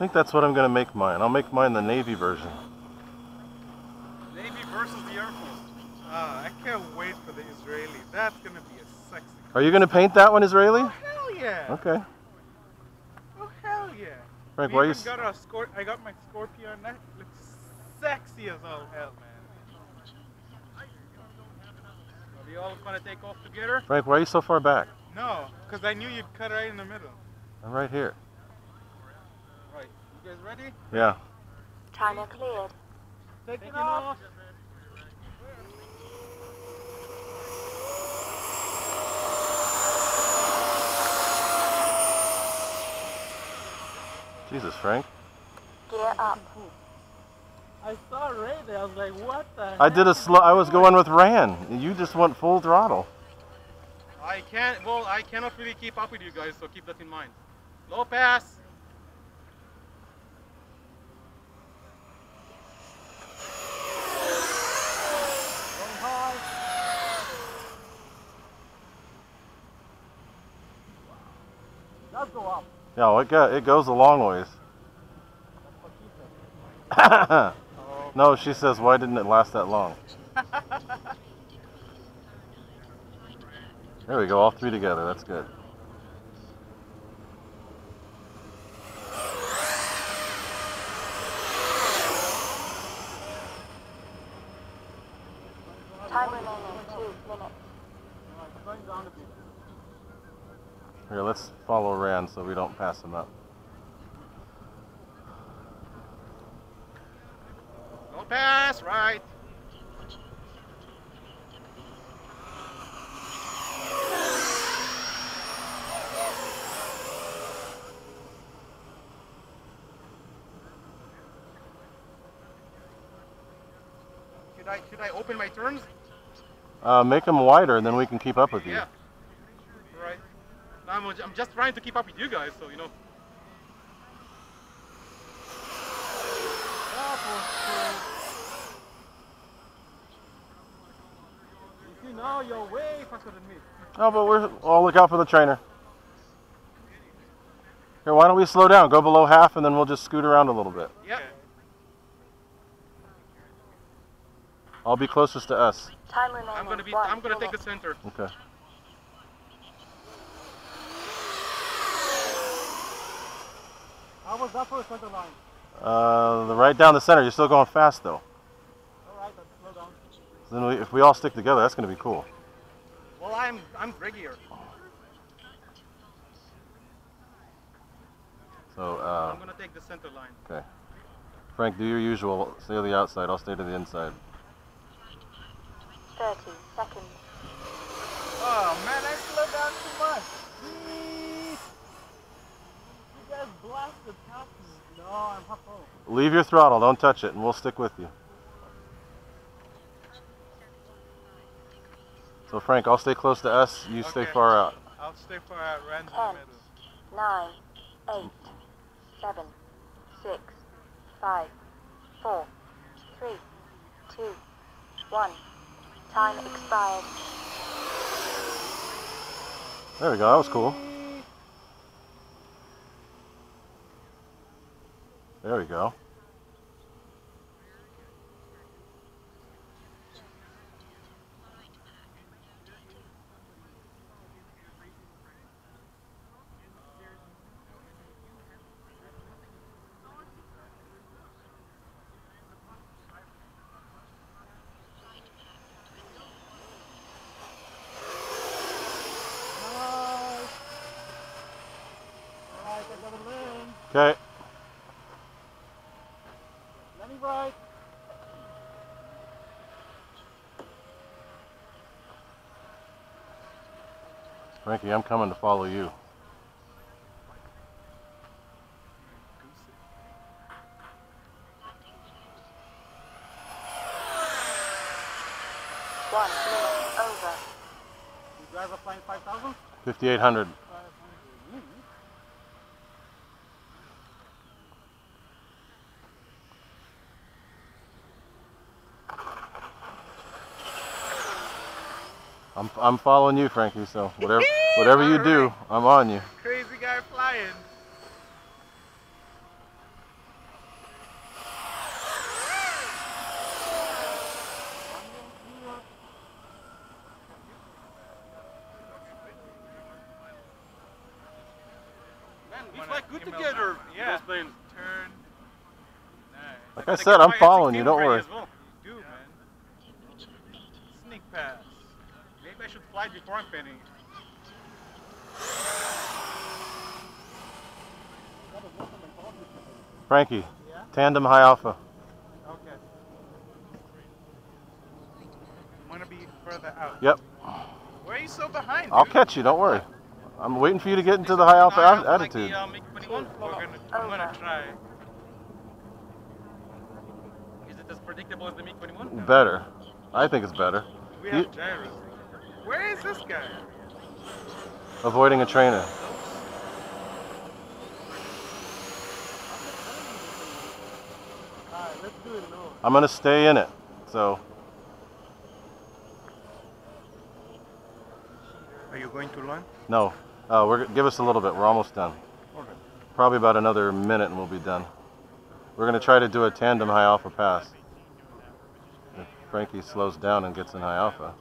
think that's what I'm going to make mine. I'll make mine the Navy version. Navy versus the Air Force. I can't wait for the Israeli. That's going to be a sexy car. Are you going to paint that one Israeli? Oh, hell yeah. Okay. Oh, hell yeah. Frank, why you... I got my Scorpion. That looks sexy as all hell, man. Are we all going to take off together? Frank, why are you so far back? No, because I knew you'd cut right in the middle. I'm right here. Right. You guys ready? Yeah. China cleared. Taking off. Jesus, Frank. Gear up. I saw Ray there. I was like, what the I heck? did a slow... I was going with Ran. You just went full throttle. I cannot really keep up with you guys, so keep that in mind. Low pass. Going high. Does go up. Yeah, well, it goes a long ways. No, she says, why didn't it last that long? There we go, all three together. That's good. Time remaining 2 minutes. Here, let's follow Rand so we don't pass him up. No pass, right. Should I open my turns? Make them wider and then we can keep up with you. Yeah. Right. I'm just trying to keep up with you guys, so you know. You see, now you're way faster than me. Oh, but I'll look out for the trainer. Here, why don't we slow down? Go below half and then we'll just scoot around a little bit. Yeah. I'll be closest to us. Time remaining. I'm gonna take the center. Okay. How was that for a center line? Right down the center. You're still going fast though. Alright, let's slow down. Then if we all stick together, that's going to be cool. Well, I'm draggier. So, I'm gonna take the center line. Okay. Frank, do your usual. Stay to the outside. I'll stay to the inside. 30 seconds. Oh man, I slowed down too much. You guys blasted past me. No, I'm half full. Leave your throttle. Don't touch it, and we'll stick with you. So, Frank, I'll stay close to us. You stay far out. I'll stay far out, right in the 10, middle. 9, 8, 7, 6, 5, 4, 3, 2, 1. Time expired. There we go. That was cool. There we go. Okay. Landing right. Frankie, I'm coming to follow you. One minute over. You guys are flying 5,000? 5,800. I'm following you, Frankie, so whatever you do, I'm on you. Crazy guy flying. You fly good together. Yeah. Those planes. Turn. Nice. Like I said, I'm following you. Don't worry. Well. You do, man. Sneak pass. Maybe I should fly before I'm painting. Frankie, Yeah? tandem high alpha. Okay. I'm gonna be further out. Yep. Why are you so behind, dude? I'll catch you. Don't worry. I'm waiting for you to get into the high alpha attitude. Like the, MiG-21? I'm gonna try. Is it as predictable as the MiG-21? Better. I think it's better. We You- have gyros. Where is this guy? Avoiding a trainer. Alright, let's do it low. I'm gonna stay in it. So Are you going to learn? no. Give us a little bit. We're almost done. Okay. Probably about another minute and we'll be done. We're gonna try to do a tandem high alpha pass. If Frankie slows down and gets in high alpha.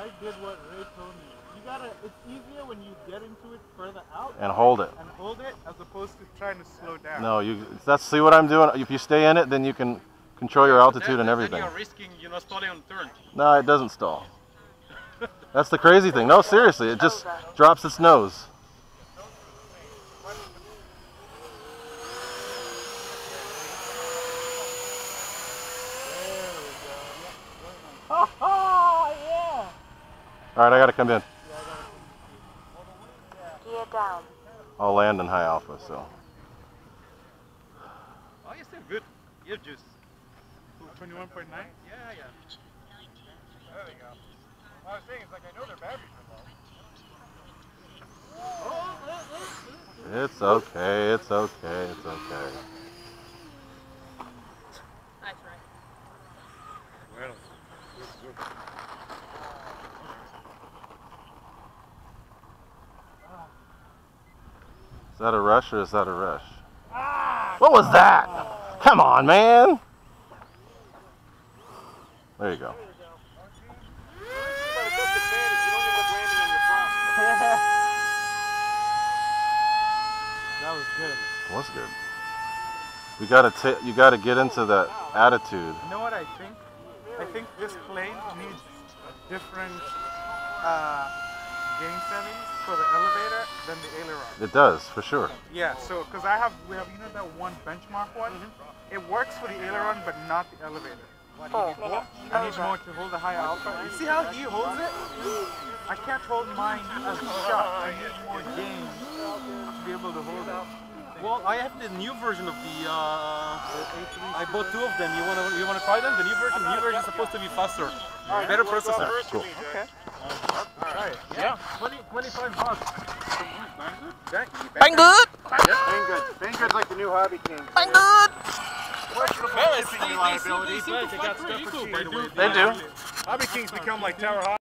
I did what Ray told me. You gotta, it's easier when you get into it further out And hold it. and hold it as opposed to trying to slow down. No, see what I'm doing? If you stay in it, then you can control your altitude and everything. Then you're risking, stalling on turn. No, it doesn't stall. That's the crazy thing. No, seriously, it just drops its nose. Oh, yeah! All right, I gotta come in. Gear down. I'll land in high alpha, so. Oh, you're still good. You're just. 21.9? Yeah, yeah. There we go. I was saying, it's like I know their batteries are low. It's okay, it's okay, it's okay. Nice, right? Well, Is that a rush or is that a rush? What was that? Come on, man. There you go. That was good. That's good. You gotta get into that attitude. You know what I think? I think this plane needs different gain settings for the elevator than the aileron. It does, for sure. Yeah, so because we have that one benchmark one. It works for the aileron, but not the elevator. 4 minutes. I need more to hold the high alpha. You see how he holds it? I can't hold mine as sharp. I need more gain to be able to hold it. well, I have the new version of the. I bought 2 of them. You wanna try them? The new version is supposed to be faster, better processor. Cool. Okay. Alright. Yeah, 25 bucks. Bang good! Bang good's like the new Hobby King. Bang good! Questionable shipping reliability. They got stuff for cheap. They do. Hobby King's become like Tower Hobby.